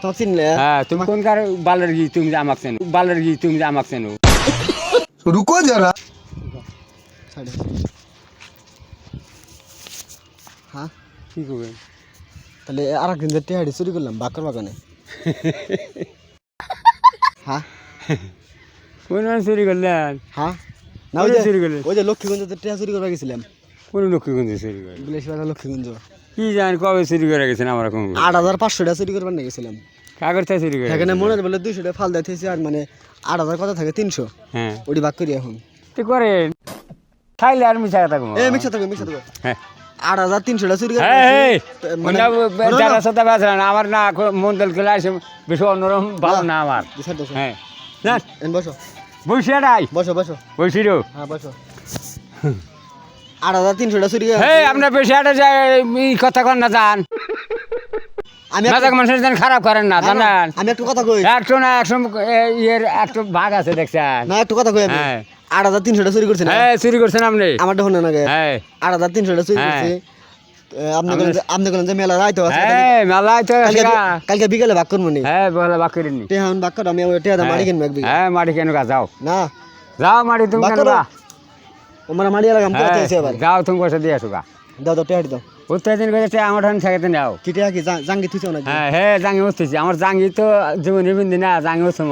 তোমাকে চিনলে হ্যাঁ তুমি কোনকার বালের গি তুমি যে আমাকে চেনো বালের গি তুমি যে আমাকে চেনো रुको जरा হ্যাঁ কি করবে তাহলে আর একদিন যে টেহাড়ি চুরি করলাম বাকর বাগানে হ্যাঁ কোন মানুষ চুরি করলেন হ্যাঁ না কোথায় চুরি করলেন? ওই যে লক্ষ্মীগঞ্জে টেহা চুরি করবা গেছিলাম কোন লক্ষ্মীগঞ্জ চুরি করে বিলেশ বাজার লক্ষ্মীগঞ্জ কি জানি কবে চুরি করে গেছেন আমার কোন 8,500 টাকা চুরি করবার নিয়ে গেছিলাম কাগজ থেকে চুরি করে এখানে মনে বলে 200 টাকা ফাল দিতেছি আর মানে 8,000 কত থাকে 300 হ্যাঁ ওটি বাক করি এখন তো করেন খাইলে আর মিশা কথা এ মিক্সা থাকো হ্যাঁ 8,300 টাকা চুরি করে হ্যাঁ মানে যারা সাথে বেচলেন আমার না মন্ডল খেলে আসে বেশি অন্যরকম ভালো না আমার হ্যাঁ না বসো বসে নাই বসো বসো বসি রো হ্যাঁ বসো 8,300 টাকা চুরি করে হে আপনার বেশি আটে যায় এই কথা কন না জান আমি মেজাক মানুষের যেন খারাপ করেন না জানেন আমি একটু কথা কই একশো না একশো ইয়ের একটু ভাগ আছে দেখছেন না একটু কথা কই আমি হ্যাঁ 8,300 টাকা চুরি করছেন হ্যাঁ চুরি করছেন আপনি আমার দেখুন না গে হ্যাঁ 8,300 টাকা চুরি করছি আপনি বলেন যে মেলা রাইতো আছে হ্যাঁ মেলায় তো কালকে বিকেলে ভাগ করবো নি হ্যাঁ বলে বাক করিনি টেহা ভাগ করো আমি টেহা মারি কিনবো এক বিঘা হ্যাঁ মাটি কেন যাও না যাও মাটি তুমি বাক কেন করো গা? আমার মারি এলাকাম হ্যাঁ, করতে আছে এবার যাও তুমি পয়সা দিয়ে আসো গা দাও দাও টেহা দাও উত্তেজন করেছে আমার ঠান ঠেকাতে নাও কি টেহা কি জাঙ্গি থুইছো না হ্যাঁ হ্যাঁ জাঙ্গি উঠতেছি আমার জাঙ্গি তো জীবনে বিন্দি না জাঙ্গি উঠছে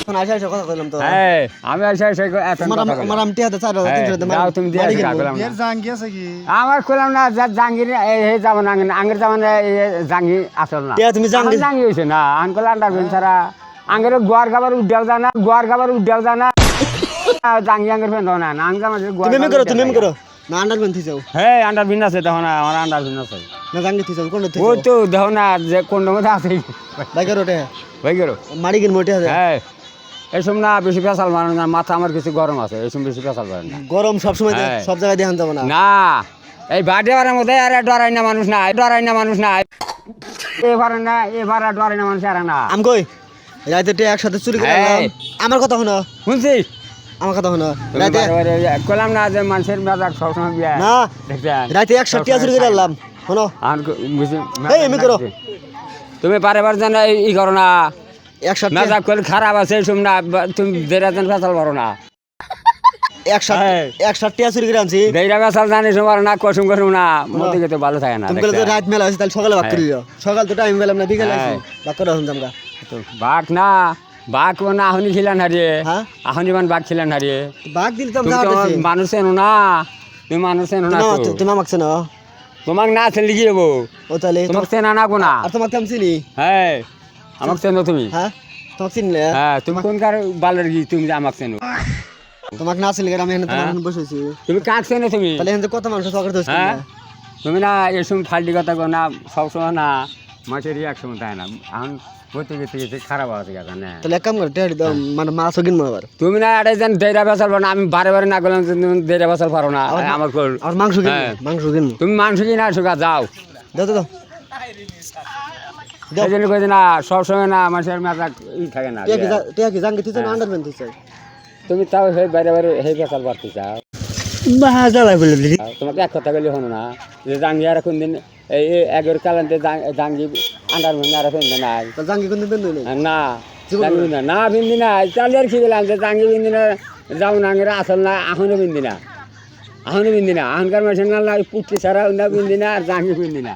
এখন আসা কথা কইলাম তো হ্যাঁ আমি আসে আসে এত আমার কথা আমার আমি টেহা 4,300 টাকা যাও তুমি দিয়ে মারি আসো গা, কিনবো কইলাম না। জাঙ্গি আছে কি আমার কইলাম না জাঙ্গির এই যাবো না আঙ্গের যাবো না জাঙ্গি আসল না টেহা তুমি জাঙ্গি আমার জাঙ্গি হয়েছে না আঙ্কল আন্ডার বেন ছাড়া আঙ্গের গোয়ার খাবার উড্ডাও জানা গোয়ার খাবার উড্ডাও জানা জাঙ্গি আঙ্গের ফেন না আঙ্গ জামা তুমি এমনি করো তুমি এমনি করো না আন্ডার বেন থুইছো হ্যাঁ আন্ডার বিন আছে দেখো না আমার আন্ডার বিন আছে না জাঙ্গি থুইছো কোন ও থুইছো তো দেখো না যে কোন মধ্যে আছে ভাই করো টেহা ভাই গেল মারি কিনবো টেহা হ্যাঁ এইসব না বেশি পেশাল মানো না মাথা আমার কিছু গরম আছে এইসব বেশি পেশাল করেন না গরম সব সময় হ্যাঁ। সব জায়গায় দেখান যাবে না না এই বাড়িওয়ারের মধ্যে আর ডরাই না মানুষ না ডরাই না মানুষ না এবারে না এবারে ডরাই না মানুষ আর না আমি কই রাতে টেহা একসাথে চুরি করে হ্যাঁ। আনলাম। আমার কথা শোনো শুনছি আমার কথা শোনো তুমি রাতে বারে বারে কইলাম না যে মানুষের মেজাজ সবসময় বিয়া না দেখছেন রাতে 100 টাকা চুরি করে আনলাম শোনো এই, এমনি করো। তুমি পারে বার জানা ই করো না 100 টাকা মেজাজ করলে খারাপ আছে এইসব না তুমি দেড়া জন ফেসাল পারো না 100 হ্যাঁ। 100 টাকা চুরি করে আনছি দেড়া ফেসাল জানিস পারো না কসম কসম না মধ্যে তো ভালো থাকে না তুমি বলে তো রাত মেলা আছে তাহলে সকালে ভাগ করি যাও সকাল তো টাইম পেলাম না বিকেলে আছি হ্যাঁ। ভাগ করে আসুন আমরা তো বাঘ না বাঘ না আহনি খিলান হারিয়ে হ্যাঁ আহনি মান বাঘ খিলান হারিয়ে ভাগ দিলে তো তুমি আমরা তো যাওয়াতেছি মানুষ এনো না তুমি মানুষ এনো না তো। তুমি আমাকে চেনো তোমাক না চেনলে কি হবো ও তাহলে তোমাকে চেনা না কোনা আর তোমাকে আমি চিনি হ্যাঁ আমাকে চেনো তুমি হ্যাঁ তোমাকে চিনলে হ্যাঁ তুমি কোনকার বালের গি তুমি যে আমাকে চেনো তোমাকে না চিনলে আমি এখানে তোমার এখানে বসেছি তুমি কাক চেনো তুমি তাহলে এখানে কত মানুষ চকর দোষ হ্যাঁ তুমি না এসব ফাল্টি কথা কো না সবসময় না মাছের একসময় তাই না এখন বলতে গেতে গেতে খারাপ হওয়া গেছে না তাহলে এক কাম করে টেহাড়ি দাও মানে মাছও কিনবো আবার তুমি না এটা যেন দেড়া বেসাল না আমি বারে বারে না করলাম যে তুমি দেড়া বেসাল পারো না আমার কর আর মাংস কিনবো হ্যাঁ। মাংস কিনবো তুমি মাংস কিনা আসো গা, যাও দাও দাও দাও দাও এই জন্য কইছে না সবসময় না মানুষের মেজাজ ই থাকে না টেহা কি জাঙ্গি থুইছো না আন্ডার বেন থুইছো তুমি তাও সেই বাইরে বাইরে সেই বেসাল পারতে চাও বাহা জ্বালাই বলে দিলি তোমাকে এক কথা বলি হনো না যে জাঙ্গি আর কোন দিন এই এগের কালান্তে জাঙ্গি আন্ডার মধ্যে আর ফেলতে নাই তো জাঙ্গি কোন দিন নেই না জাঙ্গি বিন্দি না বিন্দি না চালি আর কি বললাম যে জাঙ্গি বিন্দি না যাও না আঙ্গের আসল না এখনো বিন্দি না এখনকার মানুষের না পুটকি ছাড়া বিন্দি না আর জাঙ্গি বিন্দি না